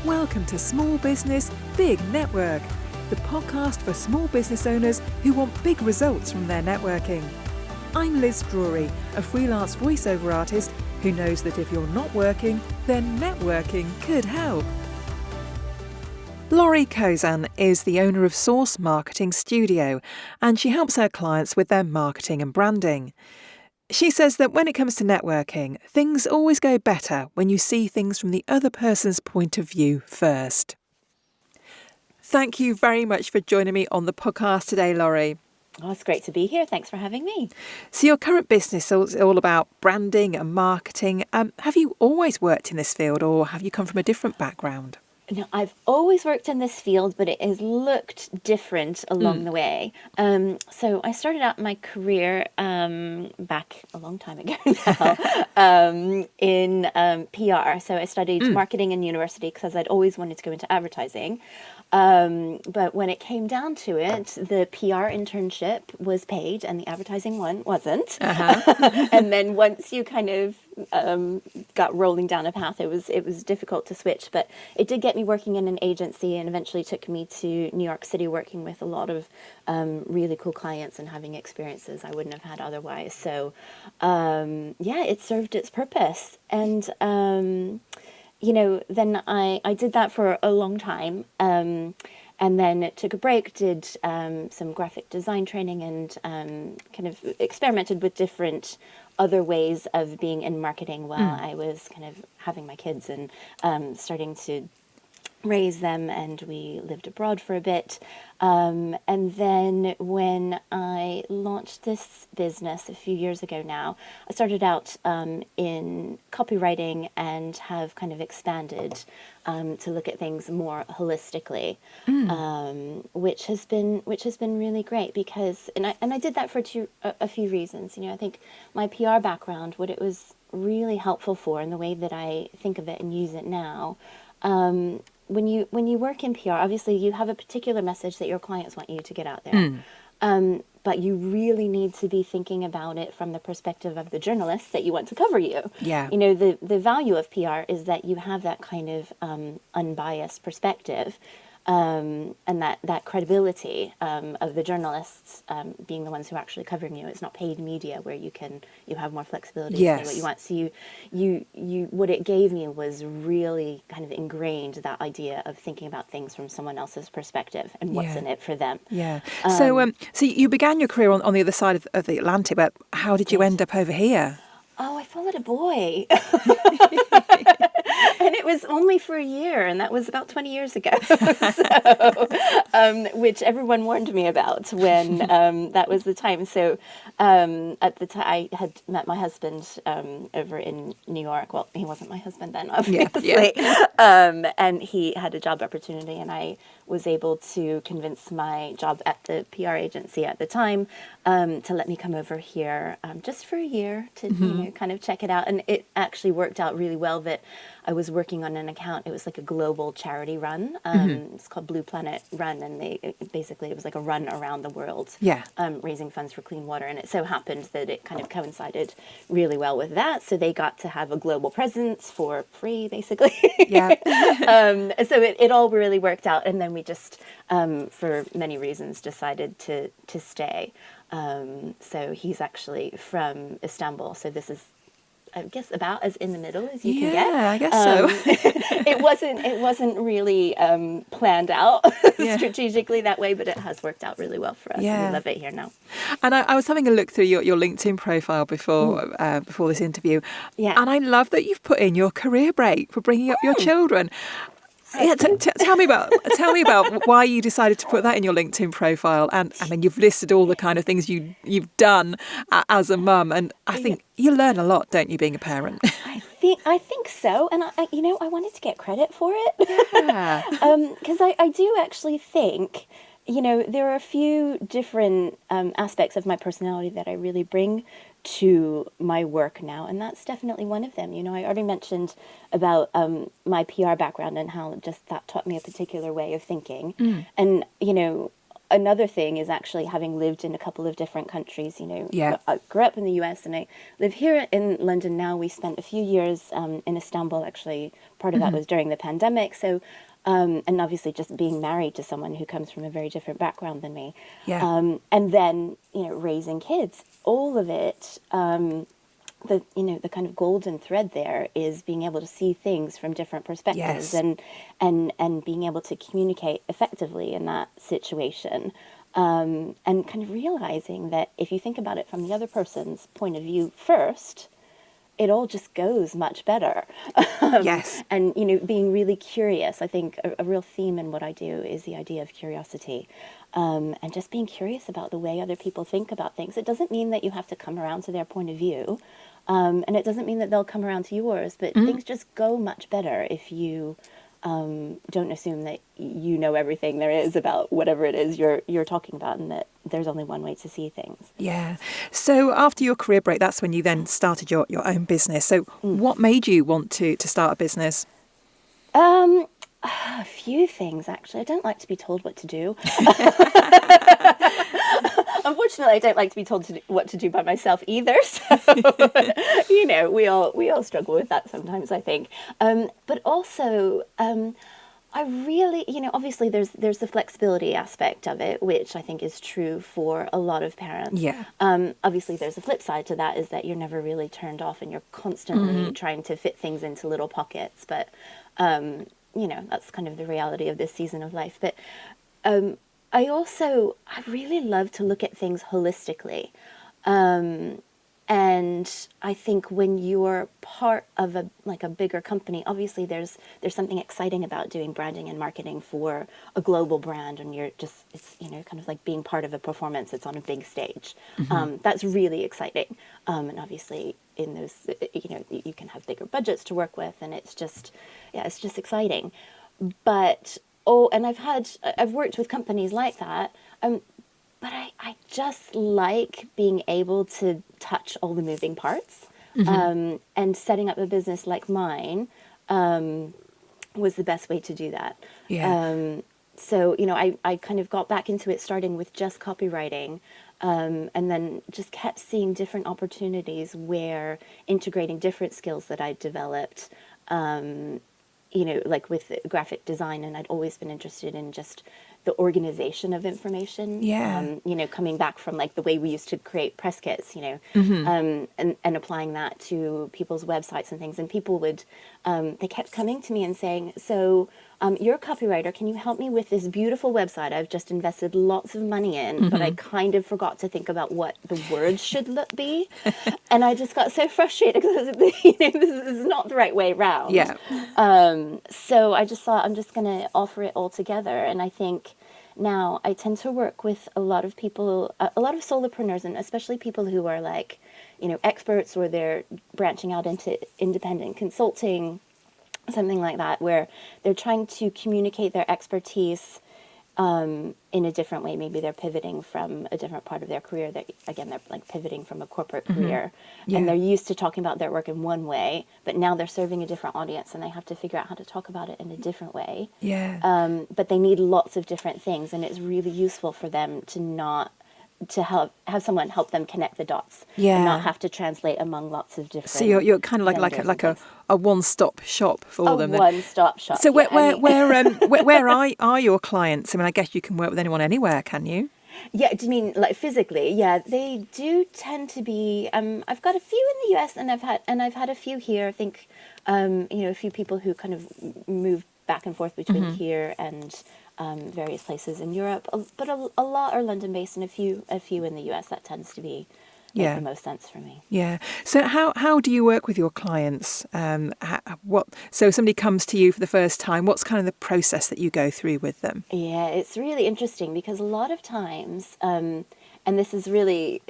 Welcome to Small Business, Big Network, the podcast for small business owners who want big results from their networking. I'm Liz Drury, a freelance voiceover artist who knows that if you're not working, then networking could help. Laurie Kozan is the owner of Source Marketing Studio, and she helps her clients with their marketing and branding. She says that when it comes to networking, things always go better when you see things from the other person's point of view first. Thank you very much for joining me on the podcast today, Laurie. Oh, it's great to be here. Thanks for having me. So your current business is all about branding and marketing. Have you always worked in this field, or have you come from a different background? No, I've always worked in this field, but it has looked different along the way. So I started out my career back a long time ago now in PR. So I studied marketing in university because I'd always wanted to go into advertising. But when it came down to it, the PR internship was paid and the advertising one wasn't. And then once you kind of got rolling down a path, it was difficult to switch. But it did get me working in an agency and eventually took me to New York City, working with a lot of really cool clients and having experiences I wouldn't have had otherwise. So it served its purpose. And then I did that for a long time, and then took a break, did some graphic design training, and kind of experimented with different other ways of being in marketing while I was kind of having my kids and starting to raise them, and we lived abroad for a bit. And then when I launched this business a few years ago now, I started out in copywriting and have kind of expanded to look at things more holistically, which has been really great because and I did that for a few reasons. I think my PR background, what it was really helpful for, and the way that I think of it and use it now. When you work in PR, obviously you have a particular message that your clients want you to get out there. But you really need to be thinking about it from the perspective of the journalists that you want to cover you. Yeah. The value of PR is that you have that kind of unbiased perspective. And that credibility of the journalists being the ones who are actually covering you. It's not paid media where you have more flexibility to say what you want. So you what it gave me was really kind of ingrained that idea of thinking about things from someone else's perspective and what's in it for them. Yeah. So you began your career on the other side of the Atlantic, but how did you end up over here? Oh, I followed a boy. And it was only for a year, and that was about 20 years ago, which everyone warned me about when that was the time. So at the time, I had met my husband over in New York. Well, he wasn't my husband then, obviously. And he had a job opportunity, and I was able to convince my job at the PR agency at the time to let me come over here just for a year to kind of check it out. And it actually worked out really well that I was working on an account. It was like a global charity run. It's called Blue Planet Run, and it was like a run around the world, raising funds for clean water. And it so happened that it kind of coincided really well with that. So they got to have a global presence for free, basically. So it all really worked out. And then we just, for many reasons, decided to stay. So he's actually from Istanbul. So this is, I guess, about as in the middle as you can get. Yeah, I guess so. It wasn't really planned out strategically that way, but it has worked out really well for us. Yeah. And we love it here now. And I was having a look through your LinkedIn profile before this interview. Yeah. And I love that you've put in your career break for bringing up your children. Yeah, tell me about why you decided to put that in your LinkedIn profile. And I mean, you've listed all the kind of things you've done as a mum, and I think you learn a lot, don't you, being a parent? I think so, and I wanted to get credit for it, because I do actually think, there are a few different aspects of my personality that I really bring to my work now, and that's definitely one of them. I already mentioned about my PR background and how just that taught me a particular way of thinking, and another thing is actually having lived in a couple of different countries. I grew up in the US and I live here in London now. We spent a few years in Istanbul, actually. Part of that was during the pandemic. So, and obviously just being married to someone who comes from a very different background than me. Yeah. And then, raising kids, all of it, the kind of golden thread there is being able to see things from different perspectives and being able to communicate effectively in that situation. And kind of realizing that if you think about it from the other person's point of view first, it all just goes much better. Yes. And, being really curious. I think a real theme in what I do is the idea of curiosity. And just being curious about the way other people think about things. It doesn't mean that you have to come around to their point of view. And it doesn't mean that they'll come around to yours, but things just go much better if you don't assume that you know everything there is about whatever it is you're talking about, and that there's only one way to see things. Yeah. So after your career break, that's when you then started your own business. So what made you want to start a business? A few things, actually. I don't like to be told what to do. Unfortunately, I don't like to be told what to do by myself either. So, we all struggle with that sometimes, I think. But also, I really, obviously there's the flexibility aspect of it, which I think is true for a lot of parents. Yeah. Obviously, there's a flip side to that, is that you're never really turned off and you're constantly trying to fit things into little pockets. But, that's kind of the reality of this season of life. But I really love to look at things holistically. And I think when you're part of a bigger company, obviously there's something exciting about doing branding and marketing for a global brand, and it's kind of like being part of a performance that's on a big stage. That's really exciting. And obviously in those, you can have bigger budgets to work with, and it's just exciting. But and I've worked with companies like that. But I just like being able to touch all the moving parts. And setting up a business like mine was the best way to do that. Yeah. So, I kind of got back into it starting with just copywriting, and then just kept seeing different opportunities where integrating different skills that I'd developed, like with graphic design, and I'd always been interested in just the organization of information. Yeah. Coming back from like the way we used to create press kits, and applying that to people's websites and things. And people would, they kept coming to me and saying, so you're a copywriter, can you help me with this beautiful website I've just invested lots of money in, but I kind of forgot to think about what the words should be. And I just got so frustrated because this is not the right way around. Yeah. So I just thought, I'm just going to offer it all together. And I think now I tend to work with a lot of people, a lot of solopreneurs, and especially people who are like, experts, or they're branching out into independent consulting, something like that, where they're trying to communicate their expertise in a different way. Maybe they're pivoting from a different part of their career. They're like pivoting from a corporate career, and they're used to talking about their work in one way, but now they're serving a different audience, and they have to figure out how to talk about it in a different way. Yeah. But they need lots of different things, and it's really useful for them to have someone help them connect the dots, and not have to translate among lots of different. So you're kind of like a one-stop shop for them. A one-stop shop. So where are your clients? I mean, I guess you can work with anyone anywhere, can you? Yeah, do you mean like physically? Yeah, they do tend to be. I've got a few in the US, and I've had a few here. I think, a few people who kind of move back and forth between here and various places in Europe. But a lot are London-based, and a few in the US. That tends to be make the most sense for me. Yeah. So how do you work with your clients? So if somebody comes to you for the first time, what's kind of the process that you go through with them? Yeah, it's really interesting because a lot of times, and this is really,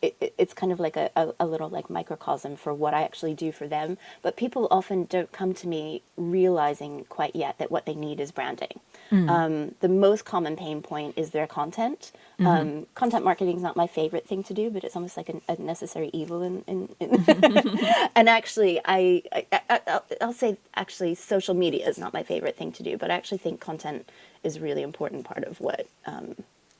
it's kind of like a little like microcosm for what I actually do for them. But people often don't come to me realizing quite yet that what they need is branding. The most common pain point is their content. Content marketing is not my favorite thing to do, but it's almost like a necessary evil. And actually, I'll say actually social media is not my favorite thing to do, but I actually think content is a really important part of what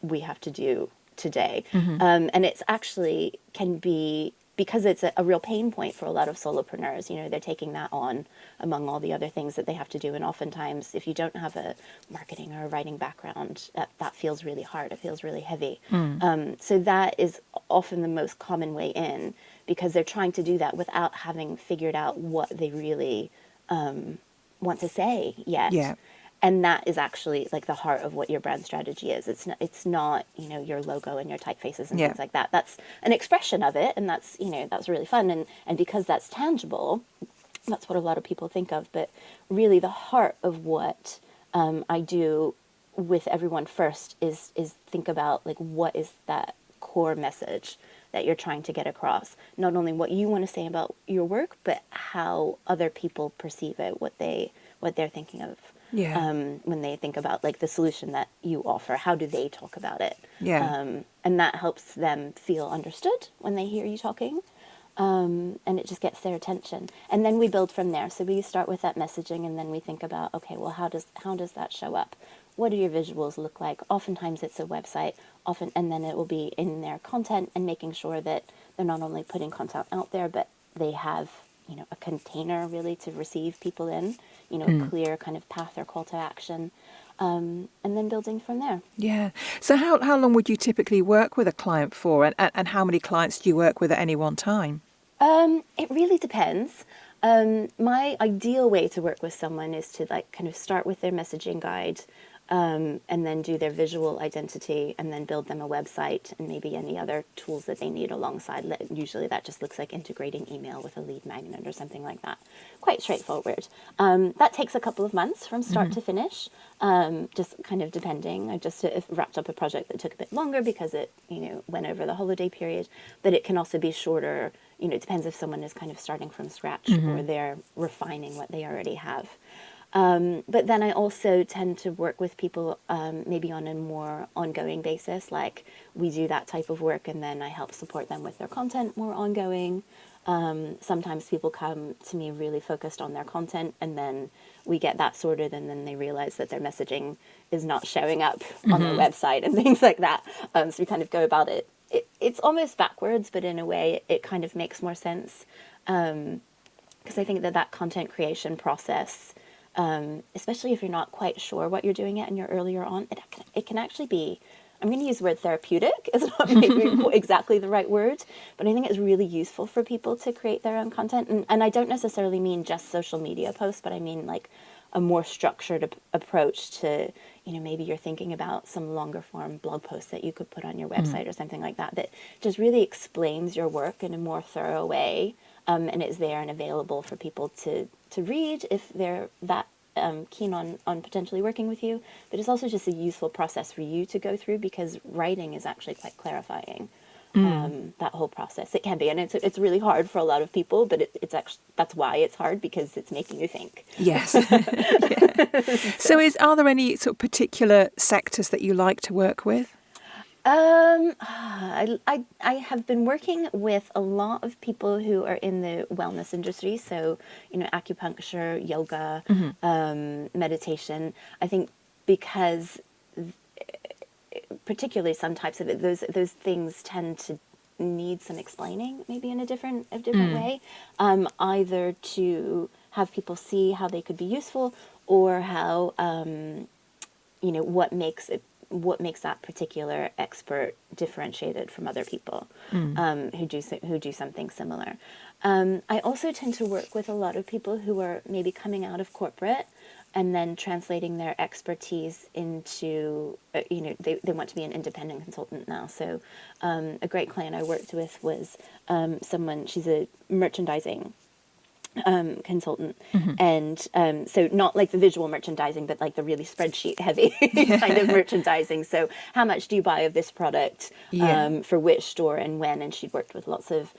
we have to do today. And it's actually can be, because it's a real pain point for a lot of solopreneurs, they're taking that on among all the other things that they have to do. And oftentimes, if you don't have a marketing or a writing background, that feels really hard. It feels really heavy. So that is often the most common way in, because they're trying to do that without having figured out what they really want to say yet. Yeah. And that is actually like the heart of what your brand strategy is. It's not your logo and your typefaces and things like that. That's an expression of it, and that's really fun. And because that's tangible, that's what a lot of people think of. But really, the heart of what I do with everyone first is think about like, what is that core message that you're trying to get across? Not only what you want to say about your work, but how other people perceive it, what they're thinking of. When they think about like the solution that you offer, how do they talk about it? And that helps them feel understood when they hear you talking, and it just gets their attention. And then we build from there. So we start with that messaging, and then we think about, okay, well, how does that show up? What do your visuals look like? Oftentimes it's a website, and then it will be in their content, and making sure that they're not only putting content out there, but they have a container really to receive people in, a clear kind of path or call to action, and then building from there. Yeah. So how long would you typically work with a client for, and how many clients do you work with at any one time? It really depends. My ideal way to work with someone is to like kind of start with their messaging guide, and then do their visual identity, and then build them a website and maybe any other tools that they need alongside. Usually that just looks like integrating email with a lead magnet or something like that. Quite straightforward. That takes a couple of months from start to finish, just kind of depending. I just wrapped up a project that took a bit longer because it went over the holiday period, but it can also be shorter. It depends if someone is kind of starting from scratch or they're refining what they already have. But then I also tend to work with people maybe on a more ongoing basis. Like we do that type of work, and then I help support them with their content more ongoing. Sometimes people come to me really focused on their content, and then we get that sorted, and then they realize that their messaging is not showing up on their website and things like that. So we kind of go about it. It's almost backwards, but in a way it kind of makes more sense, because I think that content creation process, especially if you're not quite sure what you're doing yet and you're earlier on, it can actually be, I'm going to use the word therapeutic. It's not maybe exactly the right word, but I think it's really useful for people to create their own content. And I don't necessarily mean just social media posts, but I mean like a more structured approach to, maybe you're thinking about some longer form blog posts that you could put on your website or something like that, that just really explains your work in a more thorough way. And it's there and available for people to read if they're that keen on potentially working with you. But it's also just a useful process for you to go through, because writing is actually quite clarifying. That whole process. It can be, and it's really hard for a lot of people, but it's actually, that's why it's hard, because it's making you think. Yes. So are there any sort of particular sectors that you like to work with? I have been working with a lot of people who are in the wellness industry. So, acupuncture, yoga, meditation. I think because particularly some types of it, those things tend to need some explaining, maybe in a different way, either to have people see how they could be useful, or how what makes that particular expert differentiated from other people who do something similar. I also tend to work with a lot of people who are maybe coming out of corporate and then translating their expertise into, they want to be an independent consultant now. So a great client I worked with was she's a merchandising consultant, and so not like the visual merchandising, but like the really spreadsheet heavy kind of merchandising. So how much do you buy of this product, for which store and when? And she'd worked with lots of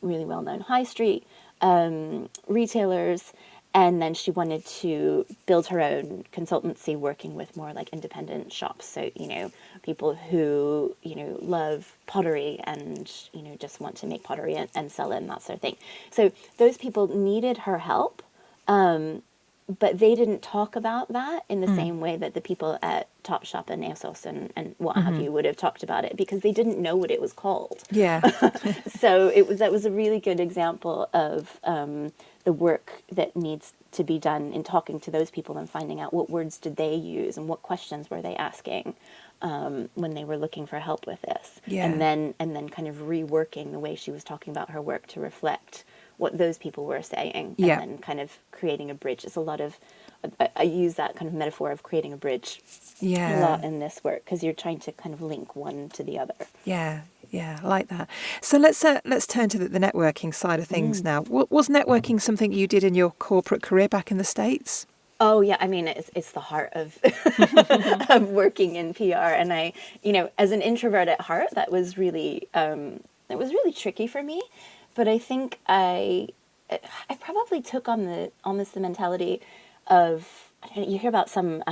really well-known high street retailers, and then she wanted to build her own consultancy working with more like independent shops. So, people who, love pottery and, just want to make pottery and sell it and that sort of thing. So those people needed her help, but they didn't talk about that in the same way that the people at Topshop and ASOS and what have you would have talked about it, because they didn't know what it was called. Yeah. So that was a really good example of the work that needs to be done in talking to those people and finding out what words did they use and what questions were they asking when they were looking for help with this. Yeah. And then kind of reworking the way she was talking about her work to reflect what those people were saying. Yeah. And then kind of creating a bridge. It's a lot of, I use that kind of metaphor of creating a bridge a lot in this work, because you're trying to kind of link one to the other. Yeah, yeah, I like that. So let's turn to the networking side of things now. Was networking something you did in your corporate career back in the States? Oh yeah, I mean it's the heart of of working in PR, and I, as an introvert at heart, that was really it was really tricky for me. But I think I probably took on the mentality of, you hear about some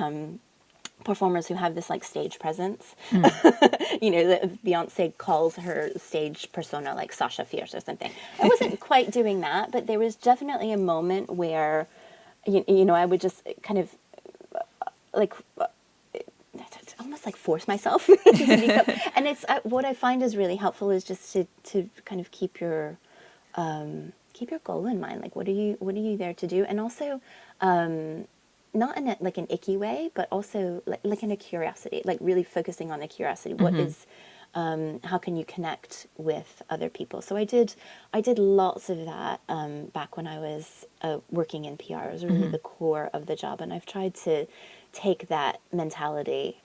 performers who have this like stage presence. Beyonce calls her stage persona like Sasha Fierce or something. I wasn't quite doing that, but there was definitely a moment where I would just kind of like almost like force myself to become, and it's what I find is really helpful is just to kind of keep your goal in mind. Like, what are you there to do? And also, not in like an icky way, but also like in a curiosity, like really focusing on the curiosity. What is, how can you connect with other people? So I did lots of that back when I was working in PR. It was really the core of the job, and I've tried to take that mentality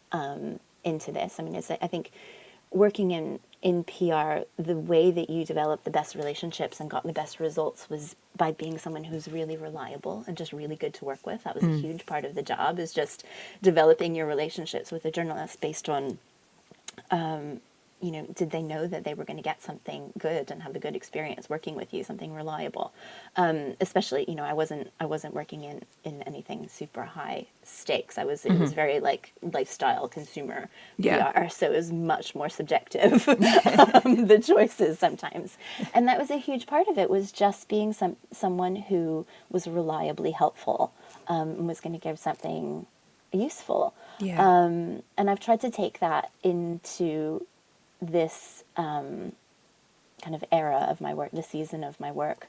into this. I mean, I think working in PR, the way that you developed the best relationships and got the best results was by being someone who's really reliable and just really good to work with. That was a huge part of the job, is just developing your relationships with a journalist based on, did they know that they were going to get something good and have a good experience working with you, something reliable. Especially, I wasn't working in anything super high stakes. It was very like lifestyle consumer PR, so it was much more subjective, the choices sometimes. And that was a huge part of it, was just being someone who was reliably helpful, and was going to give something useful. And I've tried to take that into this kind of era of my work, the season of my work,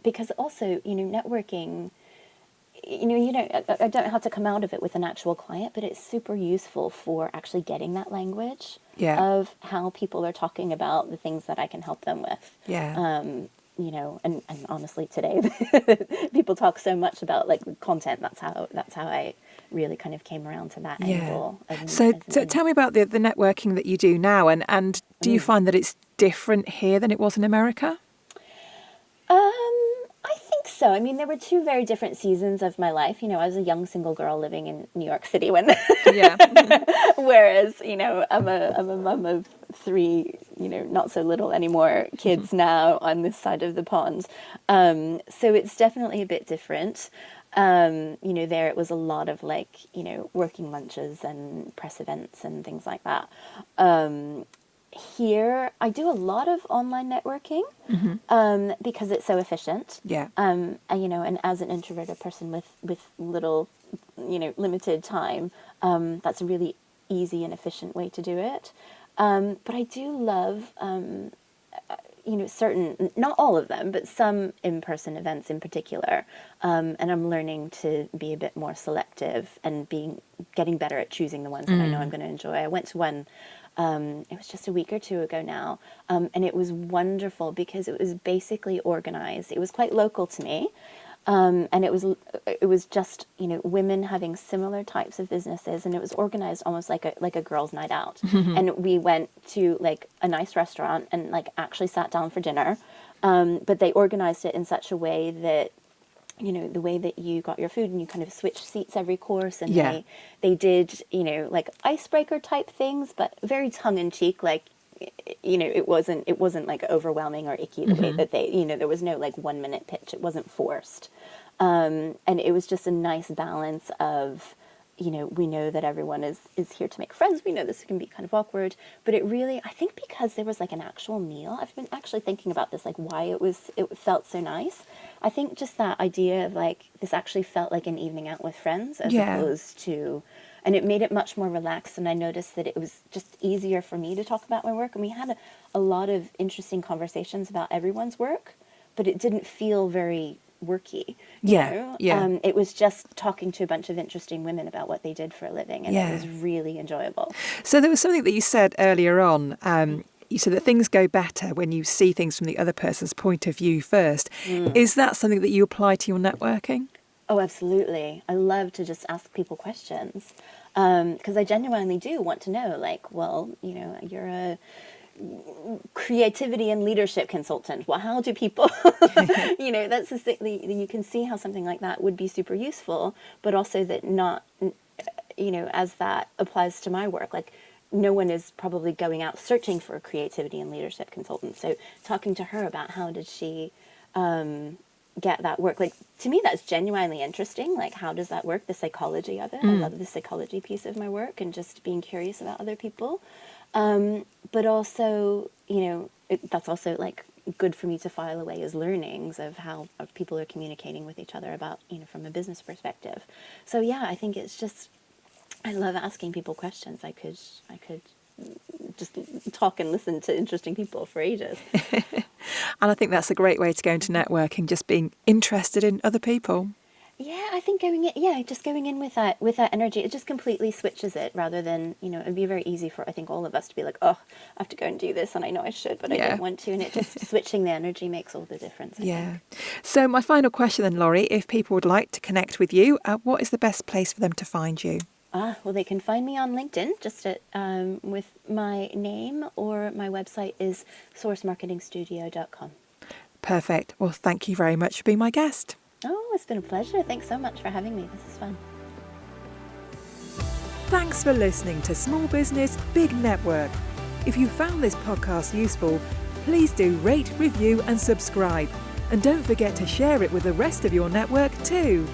because also, networking, I don't have to come out of it with an actual client, but it's super useful for actually getting that language of how people are talking about the things that I can help them with. And honestly today people talk so much about like content. That's how I really kind of came around to that angle. So tell me about the networking that you do now, and do you find that it's different here than it was in America? I think so. I mean, there were two very different seasons of my life. I was a young single girl living in New York City when, whereas, I'm a mum of three, not so little anymore kids now on this side of the pond. So it's definitely a bit different. There it was a lot of like, working lunches and press events and things like that. Here, I do a lot of online networking because it's so efficient. And as an introverted person with little, limited time, that's a really easy and efficient way to do it. But I do love, certain, not all of them, but some in-person events in particular. And I'm learning to be a bit more selective and getting better at choosing the ones that I know I'm going to enjoy. I went to one. It was just a week or two ago now, and it was wonderful because it was basically organized. It was quite local to me, and it was just women having similar types of businesses, and it was organized almost like a girls' night out. And we went to like a nice restaurant and like actually sat down for dinner, but they organized it in such a way that the way that you got your food and you kind of switched seats every course, and they did, like icebreaker type things, but very tongue in cheek. Like, it wasn't like overwhelming or icky the way that they, there was no like 1 minute pitch. It wasn't forced. And it was just a nice balance of, we know that everyone is here to make friends. We know this can be kind of awkward, but it really, I think because there was like an actual meal, I've been actually thinking about this, like why it felt so nice. I think just that idea of like, this actually felt like an evening out with friends as opposed to And it made it much more relaxed. And I noticed that it was just easier for me to talk about my work. And we had a lot of interesting conversations about everyone's work, but it didn't feel very worky. You know? It was just talking to a bunch of interesting women about what they did for a living, and it was really enjoyable. So there was something that you said earlier on. You said that things go better when you see things from the other person's point of view first. Is that something that you apply to your networking? Oh, absolutely. I love to just ask people questions because I genuinely do want to know, like, well, you know, you're a creativity and leadership consultant. Well, how do people, you know, that's the thing, you can see how something like that would be super useful, but also that not, you know, as that applies to my work, like no one is probably going out searching for a creativity and leadership consultant. So talking to her about how did she get that work, like to me that's genuinely interesting. Like, how does that work, the psychology of it? I love the psychology piece of my work and just being curious about other people. But also, you know, that's also like good for me to file away as learnings of how people are communicating with each other about, you know, from a business perspective. So yeah, I think it's just, I love asking people questions. I could just talk and listen to interesting people for ages. And I think that's a great way to go into networking, just being interested in other people. Yeah, I think just going in with that energy, it just completely switches it, rather than, you know, it'd be very easy for, I think, all of us to be like, oh, I have to go and do this, and I know I should, but I don't want to, and it just switching the energy makes all the difference, I think. So my final question then, Laurie, if people would like to connect with you, what is the best place for them to find you? Well, they can find me on LinkedIn, just at with my name, or my website is sourcemarketingstudio.com. Perfect. Well, thank you very much for being my guest. Oh, it's been a pleasure. Thanks so much for having me. This is fun. Thanks for listening to Small Business, Big Network. If you found this podcast useful, please do rate, review and subscribe. And don't forget to share it with the rest of your network too.